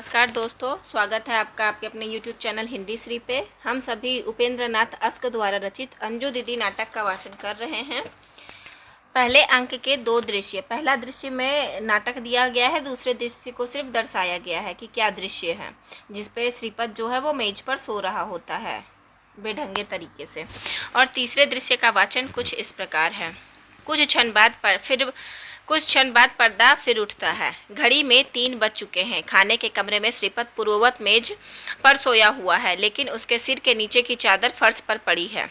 नमस्कार दोस्तों, स्वागत है आपका आपके अपने YouTube चैनल हिंदी श्री पे। हम सभी उपेंद्र नाथ अस्क द्वारा रचित अंजू दीदी नाटक का वाचन कर रहे हैं। पहले अंक के दो दृश्य, पहला दृश्य में नाटक दिया गया है, दूसरे दृश्य को सिर्फ दर्शाया गया है कि क्या दृश्य है, जिसपे श्रीपत जो है वो मेज पर सो रहा होता है बेढंगे तरीके से। और तीसरे दृश्य का वाचन कुछ इस प्रकार है। कुछ क्षण बाद पर्दा फिर उठता है। घड़ी में 3 बज चुके हैं। खाने के कमरे में श्रीपत पूर्ववत मेज पर सोया हुआ है, लेकिन उसके सिर के नीचे की चादर फर्श पर पड़ी है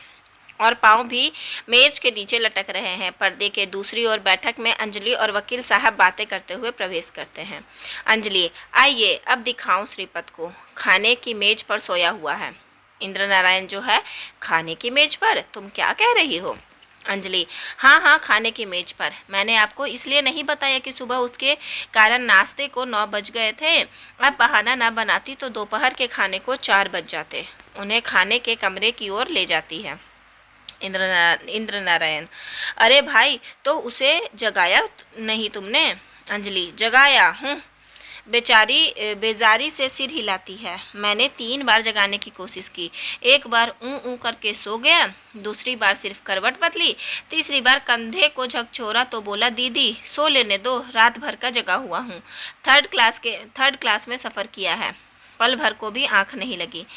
और पांव भी मेज के नीचे लटक रहे हैं। पर्दे के दूसरी ओर बैठक में अंजलि और वकील साहब बातें करते हुए प्रवेश करते हैं। अंजलि, आइए अब दिखाऊं श्रीपत को, खाने की मेज पर सोया हुआ है। इंद्र नारायण जो है, खाने की मेज पर? तुम क्या कह रही हो? अंजलि, हाँ, खाने की मेज पर। मैंने आपको इसलिए नहीं बताया कि सुबह उसके कारण नाश्ते को 9 बज गए थे। अब बहाना ना बनाती तो दोपहर के खाने को 4 बज जाते। उन्हें खाने के कमरे की ओर ले जाती है। इंद्र नारायण, अरे भाई, तो उसे जगाया नहीं तुमने? अंजलि, जगाया हूँ, बेजारी से सिर हिलाती है। मैंने 3 बार जगाने की कोशिश की। एक बार ऊ करके सो गया, दूसरी बार सिर्फ करवट बदली, तीसरी बार कंधे को झकझोरा तो बोला, दीदी सो लेने दो, रात भर का जगा हुआ हूँ। थर्ड क्लास में सफ़र किया है, पल भर को भी आंख नहीं लगी।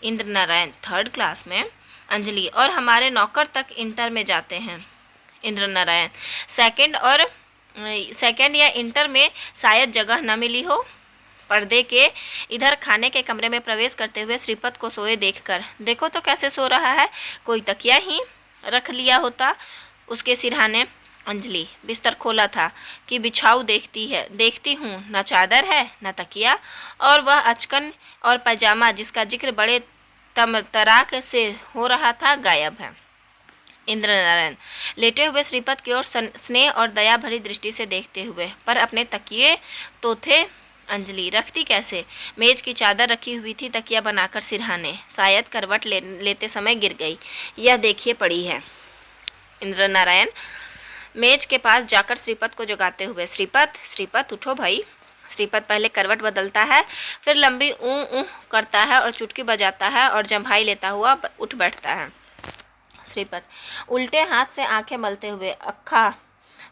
इंद्र नारायण, 3rd क्लास में? अंजलि, और हमारे नौकर तक इंटर में जाते हैं। इंद्र नारायण, सेकंड या इंटर में शायद जगह न मिली हो। पर्दे के इधर खाने के कमरे में प्रवेश करते हुए श्रीपत को सोए देखकर, देखो तो कैसे सो रहा है, कोई तकिया ही रख लिया होता उसके सिरहाने। अंजलि, बिस्तर खोला था कि बिछाऊ देखती हूँ, न चादर है न तकिया, और वह अचकन और पैजामा जिसका जिक्र बड़े तराक से हो रहा था गायब है। इंद्र नारायण, लेटे हुए श्रीपत की ओर स्नेह और दया भरी दृष्टि से देखते हुए, पर अपने तकिए तो थे। अंजलि, रखती कैसे? मेज की चादर रखी हुई थी तकिया बनाकर सिरहाने, शायद करवट लेते समय गिर गई, यह देखिए पड़ी है। इंद्र नारायण, मेज के पास जाकर श्रीपत को जगाते हुए, श्रीपत उठो भाई। श्रीपत पहले करवट बदलता है, फिर लंबी ऊँ करता है और चुटकी बजाता है और जम्भाई लेता हुआ उठ बैठता है। श्रीपत उल्टे हाथ से आंखें मलते हुए, अक्खा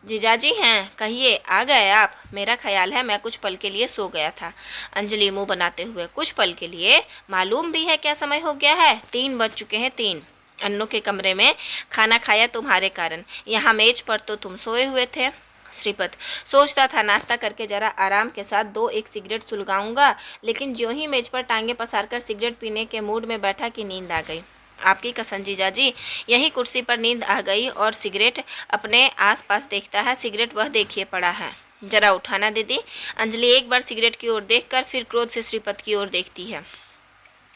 जीजाजी हैं, कहिए आ गए आप? मेरा ख्याल है मैं कुछ पल के लिए सो गया था। अंजलि मुंह बनाते हुए, कुछ पल के लिए? मालूम भी है क्या समय हो गया है? 3 बज चुके हैं। 3 अन्नों के कमरे में खाना खाया तुम्हारे कारण, यहाँ मेज पर तो तुम सोए हुए थे। श्रीपत, सोचता था नाश्ता करके जरा आराम के साथ 2-1 सिगरेट सुलगाऊंगा, लेकिन ज्यों ही मेज पर टांगे पसार कर सिगरेट पीने के मूड में बैठा कि नींद आ गई। आपकी कसम जीजाजी, यही कुर्सी पर नींद आ गई और सिगरेट अपने आसपास देखता है। सिगरेट वह देखिए पड़ा है, जरा उठाना दीदी। अंजलि एक बार सिगरेट की ओर देखकर फिर क्रोध से श्रीपत की ओर देखती है।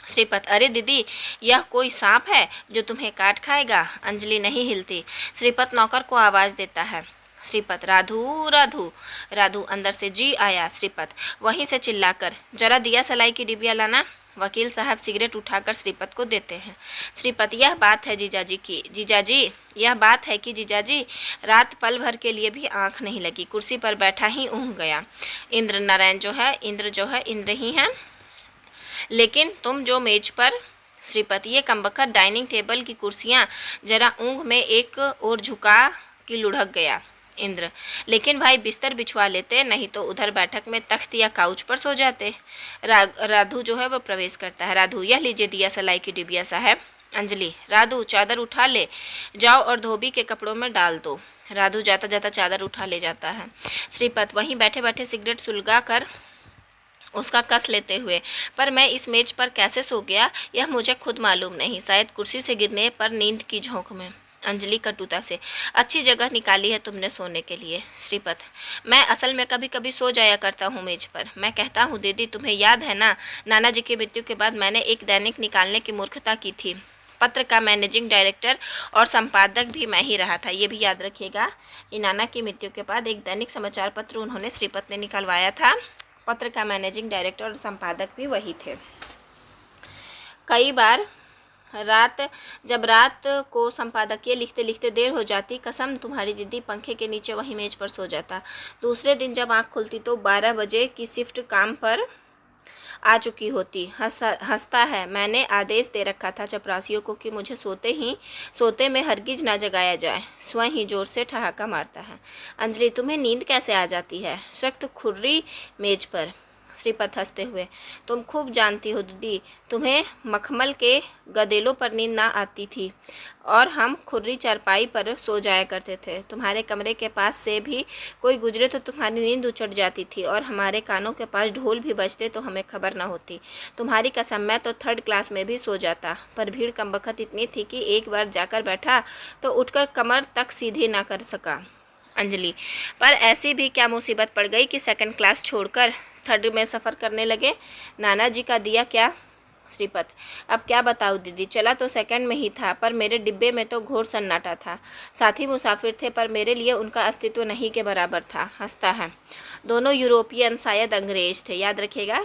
श्रीपत, अरे दीदी, यह कोई सांप है जो तुम्हें काट खाएगा? अंजलि नहीं हिलती। श्रीपत नौकर को आवाज़ देता है। श्रीपत, राधू राधू। राधू अंदर से जी आया। श्रीपत वहीं से चिल्लाकर, जरा दिया सलाई की डिबिया लाना। वकील साहब सिगरेट उठाकर श्रीपत को देते हैं। श्रीपत, यह बात है जीजाजी, रात पल भर के लिए भी आंख नहीं लगी, कुर्सी पर बैठा ही ऊँघ गया। इंद्र ही हैं, लेकिन तुम जो मेज पर। श्रीपत, ये कमबख्त डाइनिंग टेबल की कुर्सियाँ, जरा ऊँघ में एक और झुका कि लुढ़क गया। इंद्र, लेकिन भाई बिस्तर बिछवा लेते, नहीं तो उधर बैठक में तख्त या काउच पर सो जाते। राधू जो है वो प्रवेश करता है। राधू, यह लीजिए दिया सलाई की डिबिया साहब। अंजलि, राधू चादर उठा ले जाओ और धोबी के कपड़ों में डाल दो। राधू जाता जाता चादर उठा ले जाता है। श्रीपत वहीं बैठे बैठे सिगरेट सुलगा कर उसका कस लेते हुए, पर मैं इस मेज पर कैसे सो गया यह मुझे खुद मालूम नहीं, शायद कुर्सी से गिरने पर नींद की झोंक में। अंजलि कटुता से, अच्छी जगह निकाली है तुमने सोने के लिए। श्रीपत, मैं असल में कभी कभी सो जाया करता हूँ मेज पर। मैं कहता हूँ दीदी, तुम्हें याद है ना, नाना जी की मृत्यु के बाद मैंने एक दैनिक निकालने की मूर्खता की थी। पत्र का मैनेजिंग डायरेक्टर और संपादक भी मैं ही रहा था। ये भी याद रखिएगा कि नाना की मृत्यु के बाद एक दैनिक समाचार पत्र उन्होंने श्रीपत ने निकलवाया था। पत्र का मैनेजिंग डायरेक्टर और संपादक भी वही थे। कई बार जब रात को संपादकीय लिखते लिखते देर हो जाती, कसम तुम्हारी दीदी पंखे के नीचे वही मेज पर सो जाता। दूसरे दिन जब आँख खुलती तो 12 बजे की शिफ्ट काम पर आ चुकी होती। हंसता है। मैंने आदेश दे रखा था चपरासियों को कि मुझे सोते में हरगिज ना जगाया जाए। स्वयं ही जोर से ठहाका मारता है। अंजलि, तुम्हें नींद कैसे आ जाती है? सख्त खुर्री मेज पर। श्रीपत हंसते हुए, तुम खूब जानती हो दीदी, तुम्हें मखमल के गदेलों पर नींद ना आती थी और हम खुर्री चारपाई पर सो जाया करते थे। तुम्हारे कमरे के पास से भी कोई गुजरे तो तुम्हारी नींद उचट जाती थी और हमारे कानों के पास ढोल भी बजते तो हमें खबर ना होती। तुम्हारी कसम, मैं तो 3rd क्लास में भी सो जाता, पर भीड़ कमबख्त इतनी थी कि एक बार जाकर बैठा तो उठकर कमर तक सीधी ना कर सका। अंजलि, पर ऐसी भी क्या मुसीबत पड़ गई कि 2nd क्लास छोड़कर 3rd में सफ़र करने लगे? नाना जी का दिया क्या? श्रीपत, अब क्या बताऊँ दीदी, चला तो 2nd में ही था, पर मेरे डिब्बे में तो घोर सन्नाटा था। साथी मुसाफिर थे, पर मेरे लिए उनका अस्तित्व नहीं के बराबर था। हंसता है। दोनों यूरोपियन, शायद अंग्रेज थे। याद रखिएगा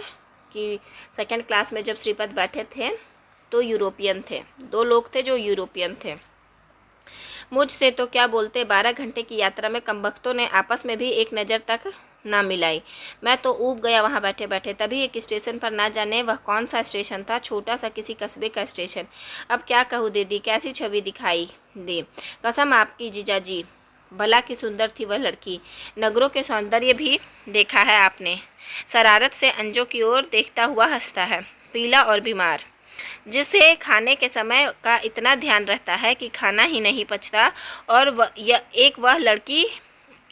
कि 2nd क्लास में जब श्रीपत बैठे थे तो यूरोपियन थे। 2 लोग थे जो यूरोपियन थे। मुझसे तो क्या बोलते, 12 घंटे की यात्रा में कमबख्तों ने आपस में भी एक नज़र तक ना मिलाई। मैं तो ऊब गया वहाँ बैठे बैठे। तभी एक स्टेशन पर, ना जाने वह कौन सा स्टेशन था, छोटा सा किसी कस्बे का स्टेशन। अब क्या कहूँ दीदी, कैसी छवि दिखाई दे। कसम आपकी जीजाजी, भला की सुंदर थी वह लड़की। नगरों के सौंदर्य भी देखा है आपने? शरारत से अंजू की ओर देखता हुआ हंसता है। पीला और बीमार, जिसे खाने के समय का इतना ध्यान रहता है कि खाना ही नहीं पचता, और वह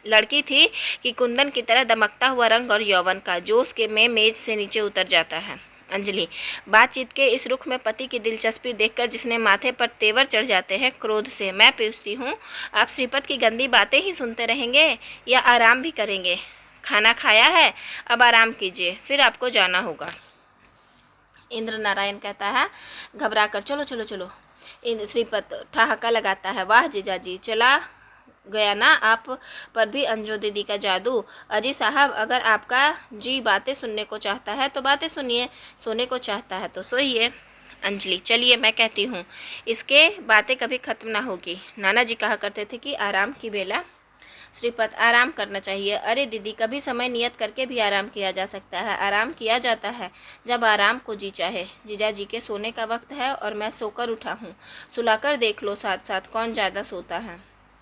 लड़की थी कि कुंदन की तरह दमकता हुआ रंग और यौवन का जोश के में मेज से नीचे उतर जाता है। अंजलि, बातचीत के इस रुख में पति की दिलचस्पी देखकर जिसने माथे पर तेवर चढ़ जाते हैं क्रोध से, मैं पूछती हूँ, आप श्रीपत की गंदी बातें ही सुनते रहेंगे या आराम भी करेंगे? खाना खाया है, अब आराम कीजिए, फिर आपको जाना होगा। इंद्र नारायण कहता है घबरा कर, चलो चलो चलो। श्रीपत ठहाका लगाता है, वाह जीजाजी, चला गया ना आप पर भी अंजू दीदी का जादू। अजी साहब, अगर आपका जी बातें सुनने को चाहता है तो बातें सुनिए, सोने को चाहता है तो सोइए। अंजलि, चलिए मैं कहती हूँ, इसके बातें कभी ख़त्म ना होगी। नाना जी कहा करते थे कि आराम की बेला। श्रीपत, आराम करना चाहिए। अरे दीदी, कभी समय नियत करके भी आराम किया जा सकता है। आराम किया जाता है जब आराम को जी चाहे। जीजा जी के सोने का वक्त है और मैं सोकर उठा हूँ। सुलाकर देख लो साथ साथ कौन ज़्यादा सोता है।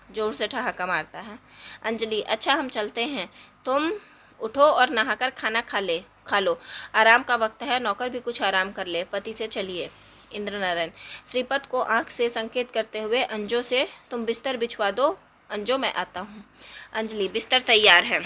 जोर से ठहाका मारता है। अंजलि, अच्छा हम चलते हैं, तुम उठो और नहाकर खाना खा लो। आराम का वक्त है, नौकर भी कुछ आराम कर ले। पति से चलिए। इंद्र नारायण श्रीपत को आंख से संकेत करते हुए, अंजू से तुम बिस्तर बिछवा दो, अंजू मैं आता हूँ। अंजलि, बिस्तर तैयार है।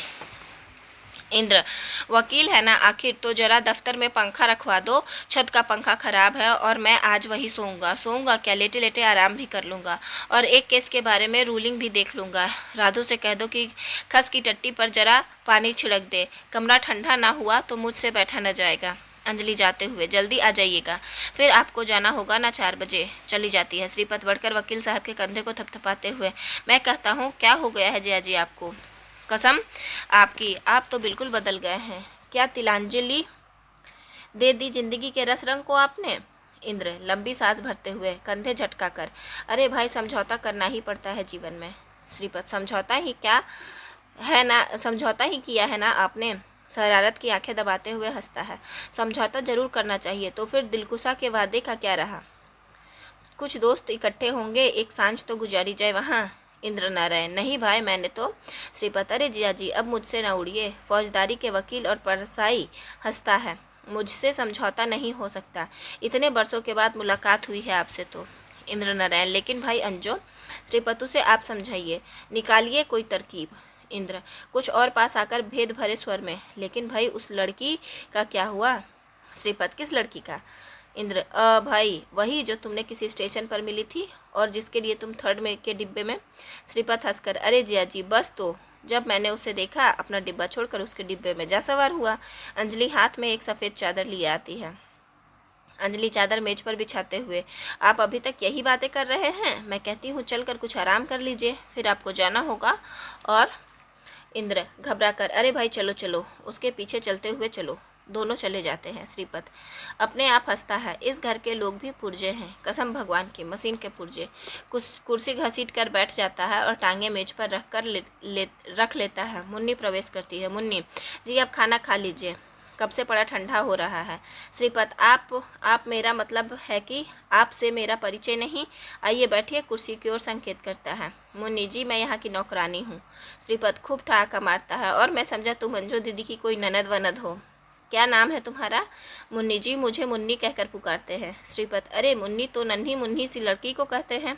इंद्र, वकील है ना, आखिर तो जरा दफ्तर में पंखा रखवा दो। छत का पंखा खराब है और मैं आज वही सोऊंगा क्या, लेटे लेटे आराम भी कर लूँगा और एक केस के बारे में रूलिंग भी देख लूँगा। राधू से कह दो कि खस की टट्टी पर जरा पानी छिड़क दे। कमरा ठंडा ना हुआ तो मुझसे बैठा न जाएगा। अंजलि जाते हुए, जल्दी आ जाइएगा, फिर आपको जाना होगा ना 4 बजे। चली जाती है। श्रीपत बढ़कर वकील साहब के कंधे को थपथपाते हुए, मैं कहता हूँ, क्या हो गया है जिया जी आपको? कसम आपकी, आप तो बिल्कुल बदल गए हैं। क्या तिलांजलि दे दी जिंदगी के रस रंग को आपने? इंद्र लंबी सांस भरते हुए, कंधे झटका कर, अरे भाई, समझौता करना ही पड़ता है जीवन में। श्रीपत, समझौता ही किया है ना आपने? शरारत की आंखें दबाते हुए हंसता है। समझौता जरूर करना चाहिए, तो फिर दिलकुशा के वादे का क्या रहा? कुछ दोस्त इकट्ठे होंगे, एक सांझ तो गुजारी जाए वहाँ। इंद्र नारायण, नहीं भाई, मैंने तो। श्रीपत, अरे जिया जी, अब मुझसे न उड़िए। फौजदारी के वकील और परसाई हंसता है, मुझसे समझौता नहीं हो सकता। इतने बरसों के बाद मुलाकात हुई है आपसे तो। इंद्र नारायण, लेकिन भाई अंजू, श्रीपतु से आप समझाइए, निकालिए कोई तरकीब। इंद्र कुछ और पास आकर भेद भरे स्वर में, लेकिन भाई उस लड़की का क्या हुआ? श्रीपत, किस लड़की का? इंद्र, भाई वही जो तुमने किसी स्टेशन पर मिली थी और जिसके लिए तुम 3rd में के डिब्बे में। श्रीपत हंसकर, अरे जिया जी, बस तो जब मैंने उसे देखा अपना डिब्बा छोड़कर उसके डिब्बे में जा सवार हुआ। अंजलि हाथ में एक सफ़ेद चादर लिए आती है। अंजलि चादर मेज पर बिछाते हुए, आप अभी तक यही बातें कर रहे हैं? मैं कहती हूँ चलकर कुछ आराम कर लीजिए, फिर आपको जाना होगा। और इंद्र घबरा कर, अरे भाई चलो चलो, उसके पीछे चलते हुए चलो। दोनों चले जाते हैं। श्रीपत अपने आप हंसता है, इस घर के लोग भी पुर्जे हैं, कसम भगवान की, मशीन के पुर्जे। कुछ कुर्सी घसीट कर बैठ जाता है और टांगे मेज पर रख लेता है। मुन्नी प्रवेश करती है। मुन्नी जी, आप खाना खा लीजिए। कब से पड़ा ठंडा हो रहा है। श्रीपत, आप मेरा मतलब है कि आपसे मेरा परिचय नहीं। आइए बैठिए, कुर्सी की ओर संकेत करता है। मुन्नी जी, मैं यहाँ की नौकरानी हूँ। श्रीपत खूब ठहाका मारता है, और मैं समझा तुम अंजू दीदी की कोई ननद वनद हो। क्या नाम है तुम्हारा? मुन्नी जी, मुझे मुन्नी कहकर पुकारते हैं। श्रीपत, अरे मुन्नी तो नन्ही मुन्नी सी लड़की को कहते हैं,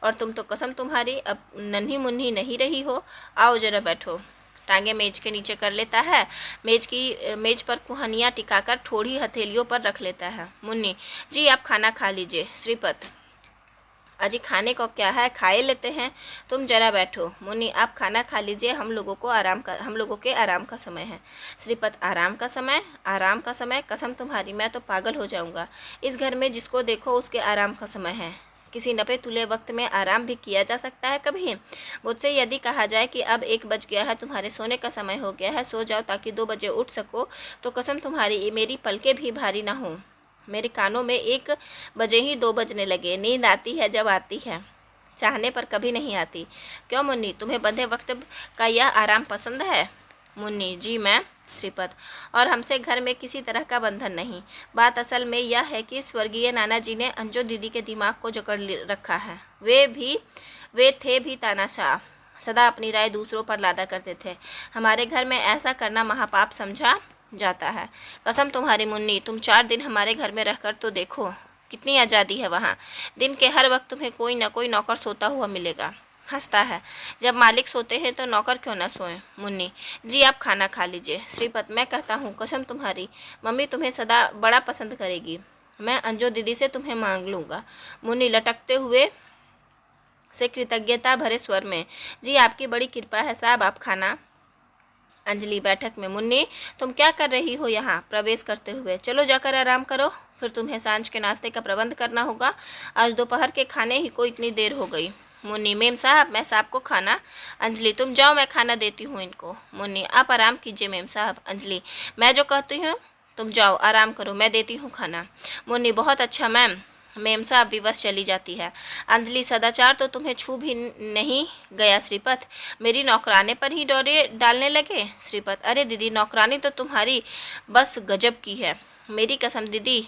और तुम तो कसम तुम्हारी अब नन्ही मुन्नी नहीं रही हो। आओ जरा बैठो। टांगे मेज के नीचे कर लेता है, मेज पर कुहनियाँ टिकाकर ठोड़ी हथेलियों पर रख लेता है। मुन्नी जी, आप खाना खा लीजिए। श्रीपत, अजी खाने को क्या है, खाए लेते हैं, तुम जरा बैठो। मुन्नी, आप खाना खा लीजिए, हम लोगों के आराम का समय है। श्रीपत, आराम का समय? आराम का समय? कसम तुम्हारी, मैं तो पागल हो जाऊंगा। इस घर में जिसको देखो उसके आराम का समय है। किसी नपे तुले वक्त में आराम भी किया जा सकता है कभी? मुझसे यदि कहा जाए कि अब 1 बज गया है, तुम्हारे सोने का समय हो गया है, सो जाओ ताकि 2 बजे उठ सको, तो कसम तुम्हारी मेरी पलकें भी भारी ना हो। मेरे कानों में 1 बजे ही 2 बजने लगे। नींद आती है जब आती है, चाहने पर कभी नहीं आती। क्यों मुन्नी, तुम्हें बंधे वक्त का यह आराम पसंद है? मुन्नी जी, मैं। श्रीपत, और हमसे घर में किसी तरह का बंधन नहीं। बात असल में यह है कि स्वर्गीय नाना जी ने अंजू दीदी के दिमाग को जकड़ रखा है। वे थे भी तानाशाह, सदा अपनी राय दूसरों पर लादा करते थे। हमारे घर में ऐसा करना महापाप समझा जाता है। कसम तुम्हारी मुन्नी, तुम 4 दिन हमारे घर में रहकर तो देखो, कितनी आज़ादी है वहाँ। दिन के हर वक्त तुम्हें कोई ना कोई नौकर सोता हुआ मिलेगा। हंसता है, जब मालिक सोते हैं तो नौकर क्यों ना सोए। मुन्नी जी, आप खाना खा लीजिए। श्रीपत, मैं कहता हूँ कसम तुम्हारी, मम्मी तुम्हें सदा बड़ा पसंद करेगी। मैं अंजू दीदी से तुम्हें मांग लूँगा। मुन्नी लटकते हुए से कृतज्ञता भरे स्वर में, जी आपकी बड़ी कृपा है साहब, आप खाना। अंजलि बैठक में, मुन्नी तुम क्या कर रही हो यहाँ? प्रवेश करते हुए, चलो जाकर आराम करो, फिर तुम्हें सांझ के नाश्ते का प्रबंध करना होगा। आज दोपहर के खाने ही को इतनी देर हो गई। मुन्नी, मेम साहब, मैं साहब को खाना। अंजलि, तुम जाओ, मैं खाना देती हूँ इनको। मुन्नी, आप आराम कीजिए मेम साहब। अंजलि, मैं जो कहती हूँ तुम जाओ आराम करो, मैं देती हूँ खाना। मुन्नी, बहुत अच्छा मैम। मेम साहब विवश चली जाती है। अंजलि, सदाचार तो तुम्हें छू भी नहीं गया श्रीपत, मेरी नौकराने पर ही डोरे डालने लगे। श्रीपत, अरे दीदी, नौकरानी तो तुम्हारी बस गजब की है। मेरी कसम दीदी,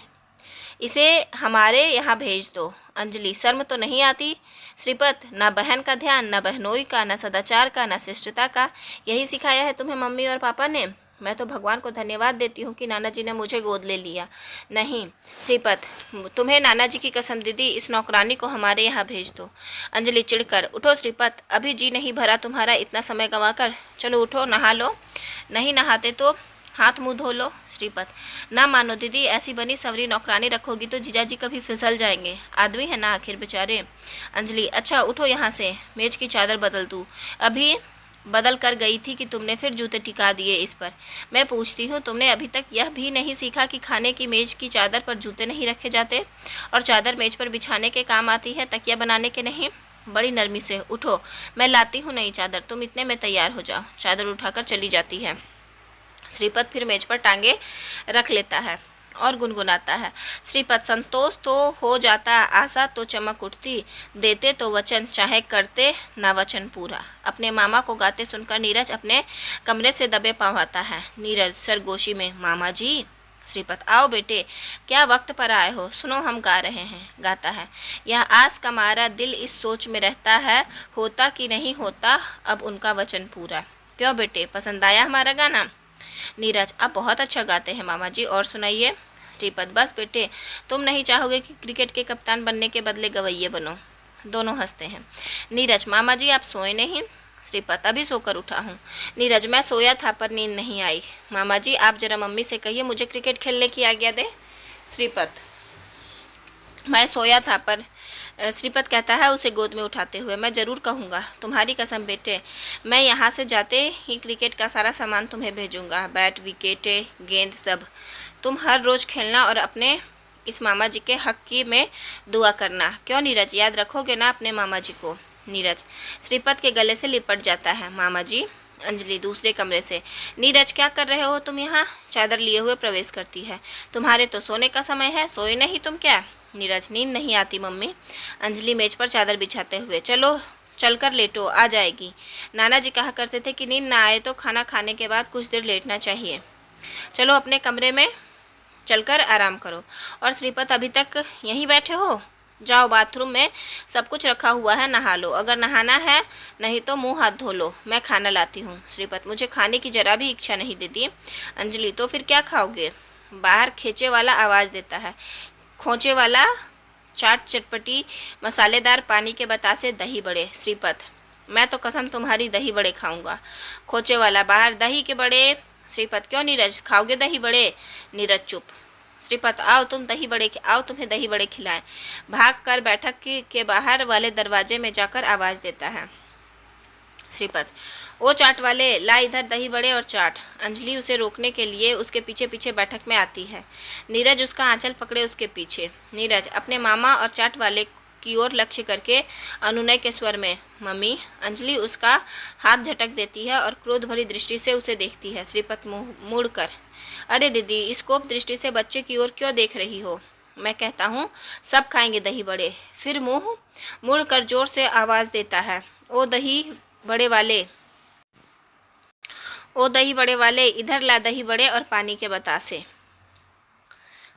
इसे हमारे यहाँ भेज दो। अंजलि, शर्म तो नहीं आती? श्रीपत, ना बहन का ध्यान, ना बहनोई का, ना सदाचार का, ना शिष्टता का। यही सिखाया है तुम्हें मम्मी और पापा ने? मैं तो भगवान को धन्यवाद देती हूँ कि नाना जी ने मुझे गोद ले लिया। नहीं श्रीपत, तुम्हें नाना जी की कसम दीदी, इस नौकरानी को हमारे यहाँ भेज दो। अंजलि चिढ़कर, उठो श्रीपत, अभी जी नहीं भरा तुम्हारा इतना समय गंवाकर। चलो उठो, नहा लो, नहीं नहाते तो हाथ मुँह धो लो। श्रीपत, ना मानो दीदी, ऐसी बनी सवरी नौकरानी रखोगी तो जीजाजी कभी फिसल जाएंगे, आदमी है ना आखिर बेचारे। अंजलि, अच्छा उठो यहाँ से, मेज की चादर बदल दूँ? अभी बदल कर गई थी कि तुमने फिर जूते टिका दिए इस पर। मैं पूछती हूँ, तुमने अभी तक यह भी नहीं सीखा कि खाने की मेज की चादर पर जूते नहीं रखे जाते, और चादर मेज पर बिछाने के काम आती है, तकिया बनाने के नहीं। बड़ी नरमी से, उठो, मैं लाती हूँ नई चादर, तुम इतने में तैयार हो जाओ। चादर उठाकर चली जाती है। श्रीपत फिर मेज पर टांगे रख लेता है और गुनगुनाता है। श्रीपत, संतोष तो हो जाता, आशा तो चमक उठती, देते तो वचन, चाहे करते ना वचन पूरा। अपने मामा को गाते सुनकर नीरज अपने कमरे से दबे पाँव आता है। नीरज सरगोशी में, मामा जी। श्रीपत, आओ बेटे, क्या वक्त पर आए हो, सुनो हम गा रहे हैं। गाता है, यह आस का मारा दिल इस सोच में रहता है, होता कि नहीं होता अब उनका वचन पूरा। क्यों बेटे, पसंद आया हमारा गाना? नीरज, आप बहुत अच्छा गाते हैं मामा जी, और सुनाइए। श्रीपत, बस बेटे, तुम नहीं चाहोगे कि क्रिकेट के कप्तान बनने के बदले गवैये बनो। दोनों हंसते हैं। नीरज, मामा जी आप सोए नहीं? श्रीपत, अभी सोकर उठा हूँ। नीरज, मैं सोया था पर नींद नहीं आई। मामा जी आप जरा मम्मी से कहिए मुझे क्रिकेट खेलने की आज्ञा दे। श्रीपत, मैं सोया था पर श्रीपत कहता है उसे गोद में उठाते हुए, मैं ज़रूर कहूँगा, तुम्हारी कसम बेटे, मैं यहाँ से जाते ही क्रिकेट का सारा सामान तुम्हें भेजूँगा, बैट, विकेटें, गेंद, सब। तुम हर रोज़ खेलना और अपने इस मामा जी के हक की में दुआ करना। क्यों नीरज, याद रखोगे ना अपने मामा जी को? नीरज श्रीपत के गले से लिपट जाता है। मामा जी। अंजलि दूसरे कमरे से, नीरज क्या कर रहे हो तुम यहाँ? चादर लिए हुए प्रवेश करती है। तुम्हारे तो सोने का समय है, सोए नहीं तुम क्या? नीरज, नींद नहीं आती मम्मी। अंजलि मेज पर चादर बिछाते हुए, चलो चलकर लेटो, आ जाएगी। नाना जी कहा करते थे कि नींद ना आए तो खाना खाने के बाद कुछ देर लेटना चाहिए। चलो अपने कमरे में चलकर आराम करो। और श्रीपत अभी तक यहीं बैठे हो? जाओ बाथरूम में सब कुछ रखा हुआ है, नहा लो, अगर नहाना है, नहीं तो मुंह हाथ धो लो, मैं खाना लाती हूँ। श्रीपत मुझे खाने की जरा भी इच्छा नहीं दीदी। अंजलि तो फिर क्या खाओगे? बाहर खींचे वाला आवाज़ देता है, खोचे वाला चाट चटपटी मसालेदार पानी के बतासे दही बड़े। श्रीपत मैं तो कसम तुम्हारी दही बड़े खाऊंगा। खोचे वाला बाहर दही के बड़े। श्रीपत क्यों नीरज, खाओगे दही बड़े? नीरज चुप। श्रीपत आओ तुम दही बड़े, आओ तुम्हें दही बड़े खिलाएं। भाग कर बैठक के बाहर वाले दरवाजे में जाकर आवाज़ देता है। श्रीपत ओ चाट वाले, ला इधर दही बड़े और चाट। अंजलि उसे रोकने के लिए उसके पीछे पीछे बैठक में आती है। नीरज उसका आंचल पकड़े उसके पीछे। नीरज अपने मामा और चाट वाले की ओर लक्ष्य करके अनुनय के स्वर में, मम्मी। अंजलि उसका हाथ झटक देती है और क्रोध भरी दृष्टि से उसे देखती है। श्रीपत मुंह मुड़ कर, अरे दीदी, इस कोप दृष्टि से बच्चे की ओर क्यों देख रही हो? मैं कहता हूँ सब खाएंगे दही बड़े। फिर मुंह मुड़ कर जोर से आवाज़ देता है, ओ दही बड़े वाले, ओ दही बड़े वाले, इधर ला दही बड़े और पानी के बतासे।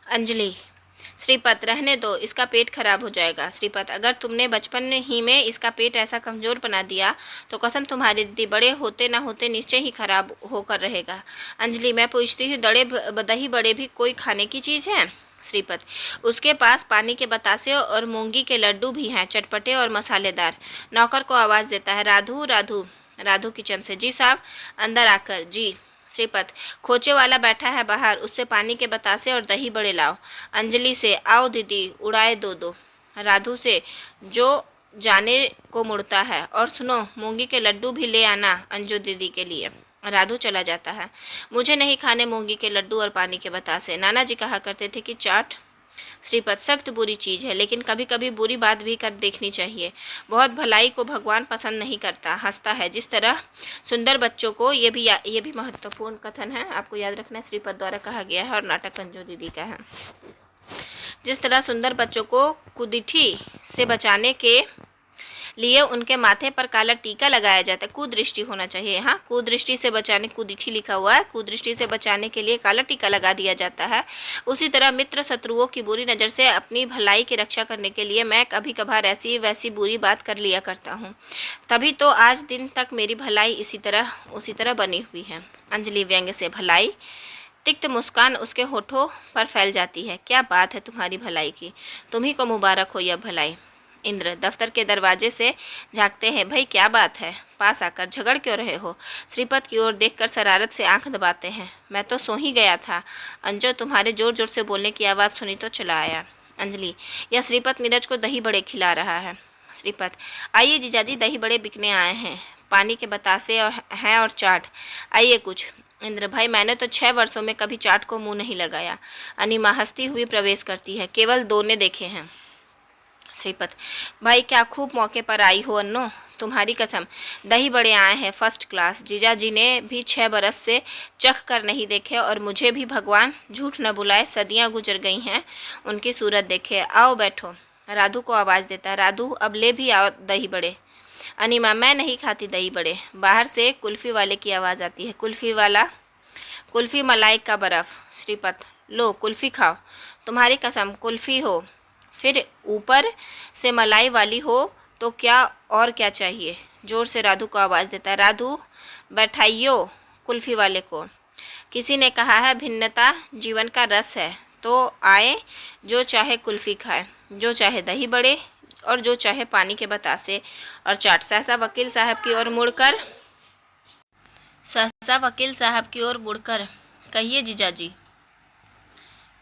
अंजलि श्रीपत रहने दो, इसका पेट खराब हो जाएगा। श्रीपत अगर तुमने बचपन ही में इसका पेट ऐसा कमज़ोर बना दिया तो कसम तुम्हारी दीदी बड़े होते ना होते निश्चय ही खराब होकर रहेगा। अंजलि मैं पूछती हूँ, दही बड़े भी कोई खाने की चीज़ है? श्रीपत उसके पास पानी के बतासे और मूंगी के लड्डू भी हैं, चटपटे और मसालेदार। नौकर को आवाज़ देता है, राधू राधू। राधू किचन से, जी साहब। अंदर आकर, जी। श्रीपत खोचे वाला बैठा है बाहर, उससे पानी के बतासे और दही बड़े लाओ। अंजलि से, आओ दीदी उड़ाए दो दो। राधू से, जो जाने को मुड़ता है, और सुनो मूंगी के लड्डू भी ले आना अंजू दीदी के लिए। राधू चला जाता है। मुझे नहीं खाने मूंगी के लड्डू और पानी के बतासे, नाना जी कहा करते थे कि चाट। श्रीपत सख्त बुरी चीज़ है, लेकिन कभी कभी बुरी बात भी कर देखनी चाहिए। बहुत भलाई को भगवान पसंद नहीं करता, हंसता है। जिस तरह सुंदर बच्चों को, ये भी महत्वपूर्ण कथन है, आपको याद रखना है, श्रीपत द्वारा कहा गया है और नाटक अंजू दीदी का है। जिस तरह सुंदर बच्चों को कुदीठी से बचाने के लिए उनके माथे पर काला टीका लगाया जाता है, कुदृष्टि होना चाहिए, हाँ, कुदृष्टि से बचाने, कुदीठी लिखा हुआ है, कुदृष्टि से बचाने के लिए काला टीका लगा दिया जाता है। उसी तरह मित्र शत्रुओं की बुरी नज़र से अपनी भलाई की रक्षा करने के लिए मैं कभी कभार ऐसी वैसी बुरी बात कर लिया करता हूँ। तभी तो आज दिन तक मेरी भलाई उसी तरह बनी हुई है। अंजलि व्यंग्य से, भलाई? तिक्त मुस्कान उसके होठों पर फैल जाती है। क्या बात है तुम्हारी भलाई की, तुम्ही को मुबारक हो यह भलाई। इंद्र दफ्तर के दरवाजे से झांकते हैं, भाई क्या बात है, पास आकर झगड़ क्यों रहे हो? श्रीपत की ओर देखकर शरारत से आंख दबाते हैं, मैं तो सो ही गया था। अंजू तुम्हारे जोर जोर से बोलने की आवाज़ सुनी तो चला आया। अंजलि यह श्रीपत नीरज को दही बड़े खिला रहा है। श्रीपत आइए जीजाजी, दही बड़े बिकने आए हैं, पानी के बतासे और चाट, आइए कुछ। इंद्र भाई मैंने तो 6 वर्षों में कभी चाट को मुंह नहीं लगाया। अनिमा हंसती हुई प्रवेश करती है, केवल 2 ने देखे हैं। श्रीपत भाई क्या खूब मौके पर आई हो अन्नो, तुम्हारी कसम दही बड़े आए हैं फर्स्ट क्लास। जीजा जी ने भी 6 बरस से चख कर नहीं देखे, और मुझे भी भगवान झूठ न बुलाए, सदियां गुजर गई हैं उनकी सूरत देखे। आओ बैठो। राधू को आवाज़ देता है, राधू अब ले भी आओ दही बड़े। अनिमा मैं नहीं खाती दही बड़े। बाहर से कुल्फ़ी वाले की आवाज़ आती है, कुल्फ़ी वाला, कुल्फ़ी मलाई का बर्फ़। श्रीपत लो कुल्फ़ी खाओ, तुम्हारी कसम कुल्फ़ी हो, फिर ऊपर से मलाई वाली हो तो क्या, और क्या चाहिए? जोर से राधू को आवाज़ देता है, राधू बैठाइयो कुल्फ़ी वाले को। किसी ने कहा है भिन्नता जीवन का रस है, तो आए जो चाहे कुल्फ़ी खाए, जो चाहे दही बड़े और जो चाहे पानी के बतासे और चाट। सहसा वकील साहब की ओर मुड़कर कहिए जीजाजी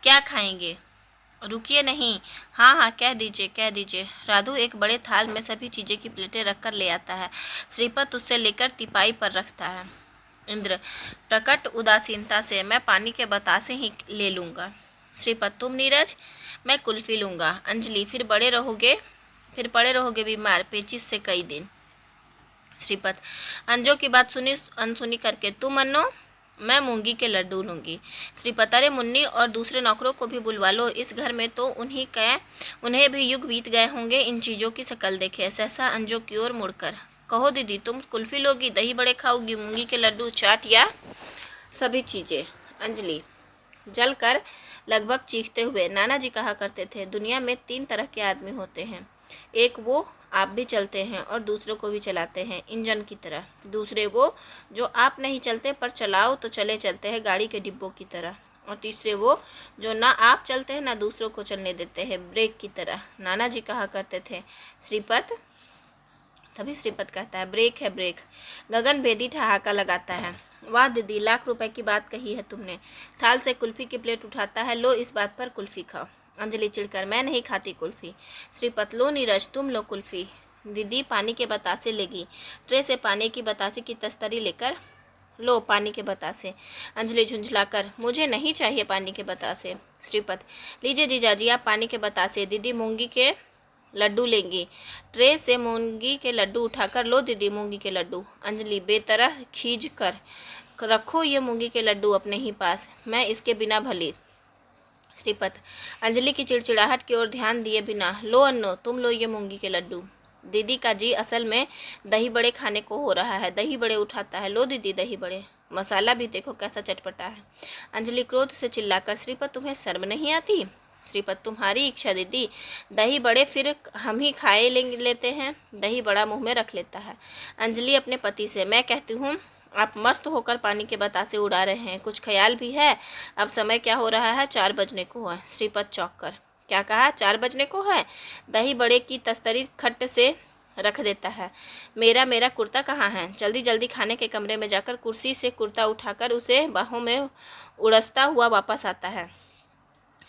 क्या खाएंगे? रुकिए नहीं, हाँ हाँ कह दीजिए। राधू एक बड़े थाल में सभी चीज़ें की प्लेटें रखकर ले आता है। श्रीपत उससे लेकर तिपाई पर रखता है। इंद्र प्रकट उदासीनता से, मैं पानी के बतासे ही ले लूँगा। श्रीपत तुम नीरज? मैं कुल्फ़ी लूँगा। अंजलि फिर पड़े रहोगे बीमार पेचिश से कई दिन। श्रीपत अंजू की बात सुनी अनसुनी करके, तुम अन्नो? मैं मूंगी के लड्डू लूँगी। श्रीपत अरे मुन्नी और दूसरे नौकरों को भी बुलवा लो, इस घर में तो उन्हें भी युग बीत गए होंगे इन चीज़ों की शकल देखे। सहसा अंजू की ओर मुड़कर, कहो दीदी तुम कुल्फ़ी लोगी, दही बड़े खाओगी, मूंगी के लड्डू, चाट या सभी चीज़ें? अंजलि जलकर लगभग चीखते हुए, नाना जी कहा करते थे, दुनिया में 3 तरह के आदमी होते हैं। एक वो आप भी चलते हैं और दूसरों को भी चलाते हैं इंजन की तरह। दूसरे वो जो आप नहीं चलते पर चलाओ तो चले चलते हैं गाड़ी के डिब्बों की तरह। और तीसरे वो जो ना आप चलते हैं ना दूसरों को चलने देते हैं ब्रेक की तरह। नाना जी कहा करते थे, श्रीपत, तभी श्रीपत कहता है, ब्रेक है ब्रेक। गगन भेदी ठहाका लगाता है, वाह दीदी, लाख रुपए की बात कही है तुमने। थाल से कुल्फी की प्लेट उठाता है, लो इस बात पर कुल्फी खाओ। अंजलि चिढ़कर, मैं नहीं खाती कुल्फी। श्रीपत, लो नीरज तुम लो कुल्फी। दीदी पानी के बतासे लेगी, ट्रे से पानी की बतासे की तस्तरी लेकर, लो पानी के बतासे। अंजलि झुंझलाकर, मुझे नहीं चाहिए पानी के बतासे। श्रीपत, लीजिए जीजाजी आप पानी के बतासे, दीदी मूंगी के लड्डू लेंगी। ट्रे से मूंगी के लड्डू उठाकर, लो दीदी मूंगी के लड्डू। अंजलि बेतरह खींच कर, रखो ये मूंगी के लड्डू अपने ही पास, मैं इसके बिना भली। श्रीपत अंजलि की चिड़चिड़ाहट की ओर ध्यान दिए बिना, लो अन्नो तुम लो ये मूंगी के लड्डू। दीदी का जी असल में दही बड़े खाने को हो रहा है, दही बड़े उठाता है, लो दीदी दही बड़े, मसाला भी देखो कैसा चटपटा है। अंजलि क्रोध से चिल्लाकर, श्रीपत तुम्हें शर्म नहीं आती। श्रीपत तुम्हारी इच्छा दीदी, दही बड़े फिर हम ही खाए लेते हैं। दही बड़ा मुंह में रख लेता है। अंजलि अपने पति से, मैं कहती हूँ आप मस्त होकर पानी के बतासे उड़ा रहे हैं, कुछ ख्याल भी है? अब समय क्या हो रहा है? 4 बजने को है। श्रीपत चौंक कर, क्या कहा? 4 बजने को है? दही बड़े की तस्तरी खट्ट से रख देता है, मेरा मेरा कुर्ता कहाँ है? जल्दी जल्दी खाने के कमरे में जाकर कुर्सी से कुर्ता उठाकर उसे बाहों में उड़सता हुआ वापस आता है।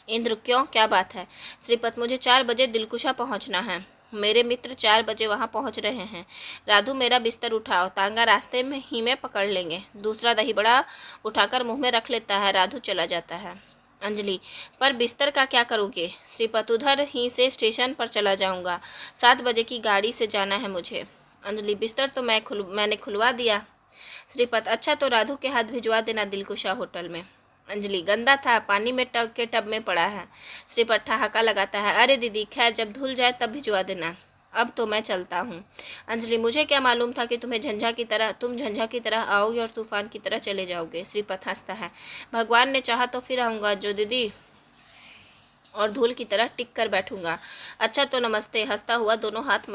इंद्र, क्यों, क्या बात है? श्रीपत, मुझे 4 बजे दिलकुशा पहुंचना है, मेरे मित्र 4 बजे वहां पहुंच रहे हैं। राधू मेरा बिस्तर उठाओ, तांगा रास्ते में ही में पकड़ लेंगे। दूसरा दही बड़ा उठाकर मुंह में रख लेता है, राधू चला जाता है। अंजलि, पर बिस्तर का क्या करोगे? श्रीपत, उधर ही से स्टेशन पर चला जाऊंगा, 7 बजे की गाड़ी से जाना है मुझे। अंजलि, बिस्तर तो मैंने खुलवा दिया। श्रीपत, अच्छा तो राधू के हाथ भिजवा देना दिलकुशा होटल में। अंजलि, गंदा था, पानी में टब में पड़ा है। श्रीपत ठहाका लगाता है, अरे दीदी खैर जब धुल जाए तब भिजवा देना, अब तो मैं चलता हूँ। अंजलि, मुझे क्या मालूम था कि तुम झंझा की तरह आओगे और तूफान की तरह चले जाओगे। श्रीपत हंसता है, भगवान ने चाहा तो फिर आऊँगा जो दीदी, और धूल की तरह टिक कर बैठूंगा। अच्छा तो नमस्ते। हंसता हुआ दोनों हाथ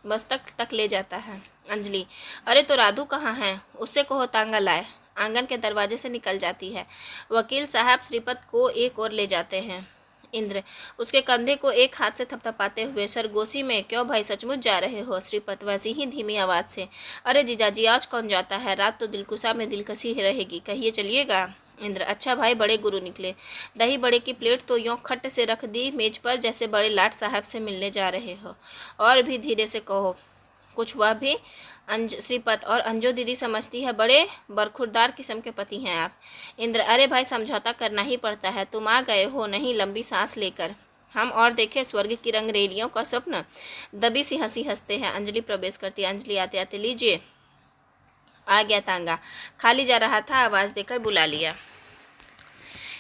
मस्तक तक ले जाता है। अंजलि, अरे तो राधू कहाँ है? उससे कहो तांगा लाए। आंगन के दरवाजे से निकल जाती है। वकील साहब श्रीपत को एक और ले जाते हैं। इंद्र उसके कंधे को एक हाथ से थपथपाते हुए, सरगोशी में, क्यों भाई सचमुच जा रहे हो? श्रीपत वैसी ही धीमी आवाज़ से, अरे जीजाजी आज कौन जाता है, रात तो दिलकुशा में दिलकशी रहेगी, कहिए चलिएगा। इंद्र, अच्छा भाई बड़े गुरु निकले। दही बड़े की प्लेट तो यूँ खट से रख दी मेज पर जैसे बड़े लाट साहब से मिलने जा रहे हो। और भी धीरे से कहो, कुछ हुआ भी? श्रीपत, और अंजू दीदी समझती है बड़े बरखुरदार किस्म के पति हैं आप। इंद्र, अरे भाई समझौता करना ही पड़ता है, तुम आ गए हो नहीं लंबी सांस लेकर, हम और देखे स्वर्ग की रंगरेलियों का स्वप्न। दबी सी हंसी हंसते हैं। अंजलि प्रवेश करती है। अंजलि आते आते, लीजिए आ गया तांगा, खाली जा रहा था, आवाज़ देकर बुला लिया।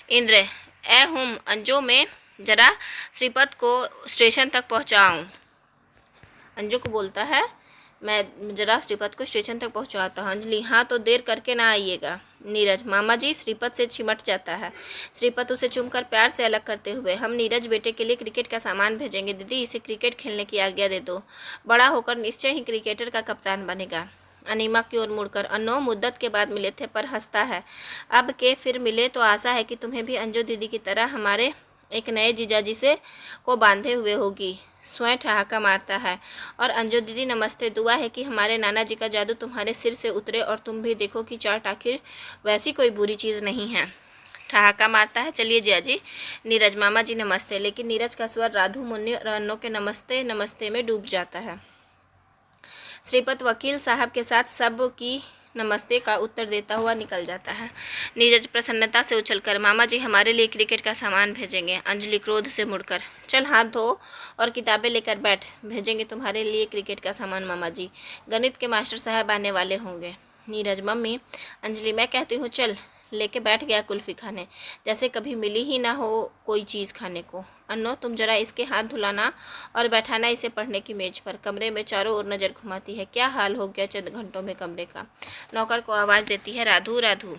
इंद्र, ए हुम अंजू में जरा श्रीपत को स्टेशन तक पहुँचाऊँ। अंजू को बोलता है, मैं जरा श्रीपत को स्टेशन तक पहुंचाता हूँ। अंजलि, हाँ तो देर करके ना आइएगा। नीरज, मामा जी, श्रीपत से चिमट जाता है। श्रीपत उसे चूमकर प्यार से अलग करते हुए, हम नीरज बेटे के लिए क्रिकेट का सामान भेजेंगे दीदी, इसे क्रिकेट खेलने की आज्ञा दे दो, बड़ा होकर निश्चय ही क्रिकेटर का कप्तान बनेगा। अनीमा की ओर मुड़कर, अन्नो मुद्दत के बाद मिले थे पर हंसता है, अब के फिर मिले तो आशा है कि तुम्हें भी अंजू दीदी की तरह हमारे एक नए जीजाजी से को बांधे हुए होगी। स्वयं ठहाका मारता है, और अंजू दीदी नमस्ते, दुआ है कि हमारे नाना जी का जादू तुम्हारे सिर से उतरे और तुम भी देखो कि चाट आखिर वैसी कोई बुरी चीज़ नहीं है। ठहाका मारता है, चलिए जिया जी। नीरज, मामा जी नमस्ते। लेकिन नीरज का स्वर राधू मुन्नी और अन्नों के नमस्ते नमस्ते में डूब जाता है। श्रीपत वकील साहब के साथ सब की नमस्ते का उत्तर देता हुआ निकल जाता है। नीरज प्रसन्नता से उछलकर, मामा जी हमारे लिए क्रिकेट का सामान भेजेंगे। अंजलि क्रोध से मुड़कर, चल हाथ धो और किताबें लेकर बैठ, भेजेंगे तुम्हारे लिए क्रिकेट का सामान मामा जी, गणित के मास्टर साहब आने वाले होंगे। नीरज, मम्मी। अंजलि, मैं कहती हूँ चल, लेके बैठ गया कुल्फ़ी खाने, जैसे कभी मिली ही ना हो कोई चीज़ खाने को। अन्नो, तुम जरा इसके हाथ धुलाना और बैठाना इसे पढ़ने की मेज पर। कमरे में चारों ओर नज़र घुमाती है, क्या हाल हो गया चंद घंटों में कमरे का। नौकर को आवाज़ देती है, राधू राधू।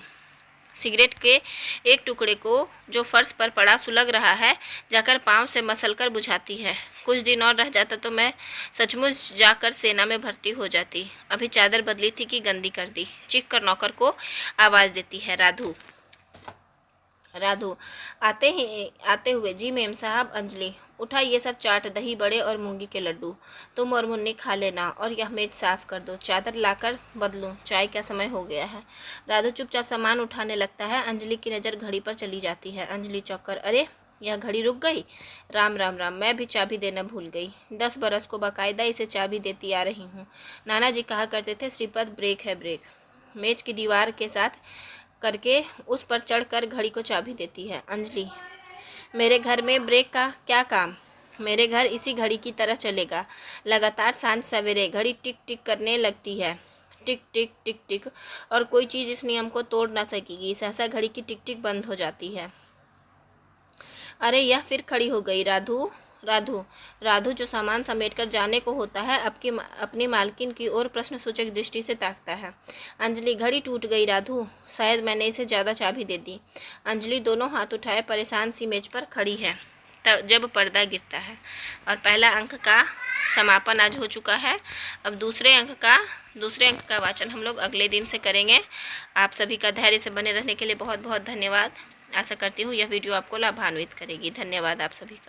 सिगरेट के एक टुकड़े को जो फर्श पर पड़ा सुलग रहा है जाकर पाँव से मसलकर बुझाती है। कुछ दिन और रह जाता तो मैं सचमुच जाकर सेना में भर्ती हो जाती। अभी चादर बदली थी कि गंदी कर दी। चीख कर नौकर को आवाज़ देती है, राधू राधू। आते हुए, जी मेम साहब। अंजलि, उठा ये सब चाट, दही बड़े और मूंगी के लड्डू। तुम और मुन्नी खा लेना और यह मेज साफ कर दो। चादर लाकर बदलूं, चाय का समय हो गया है। राधू चुपचाप सामान उठाने लगता है। अंजलि की नज़र घड़ी पर चली जाती है। अंजलि चौंक कर, अरे यह घड़ी रुक गई। राम राम राम, मैं भी चाबी देना भूल गई। 10 बरस को बाकायदा इसे चाबी देती आ रही हूँ। नाना जी कहा करते थे, श्रीपद ब्रेक है ब्रेक। मेज की दीवार के साथ करके उस पर चढ़कर घड़ी को चाबी देती है। अंजलि, मेरे घर में ब्रेक का क्या काम? मेरे घर इसी घड़ी की तरह चलेगा। लगातार सांझ सवेरे घड़ी टिक टिक करने लगती है, टिक टिक टिक टिक, और कोई चीज़ इस नियम को तोड़ ना सकेगी। सहसा घड़ी की टिक टिक बंद हो जाती है। अरे यह फिर खड़ी हो गई। राधू राधू राधू जो सामान समेट कर जाने को होता है, अपनी मालकिन की ओर प्रश्नसूचक दृष्टि से ताकता है। अंजलि, घड़ी टूट गई राधू, शायद मैंने इसे ज़्यादा चाबी दे दी। अंजलि दोनों हाथ उठाए परेशान सी मेज पर खड़ी है। तब जब पर्दा गिरता है और पहला अंक का समापन आज हो चुका है। अब दूसरे अंक का वाचन हम लोग अगले दिन से करेंगे। आप सभी का धैर्य से बने रहने के लिए बहुत बहुत धन्यवाद। आशा करती हूँ यह वीडियो आपको लाभान्वित करेगी। धन्यवाद आप सभी का।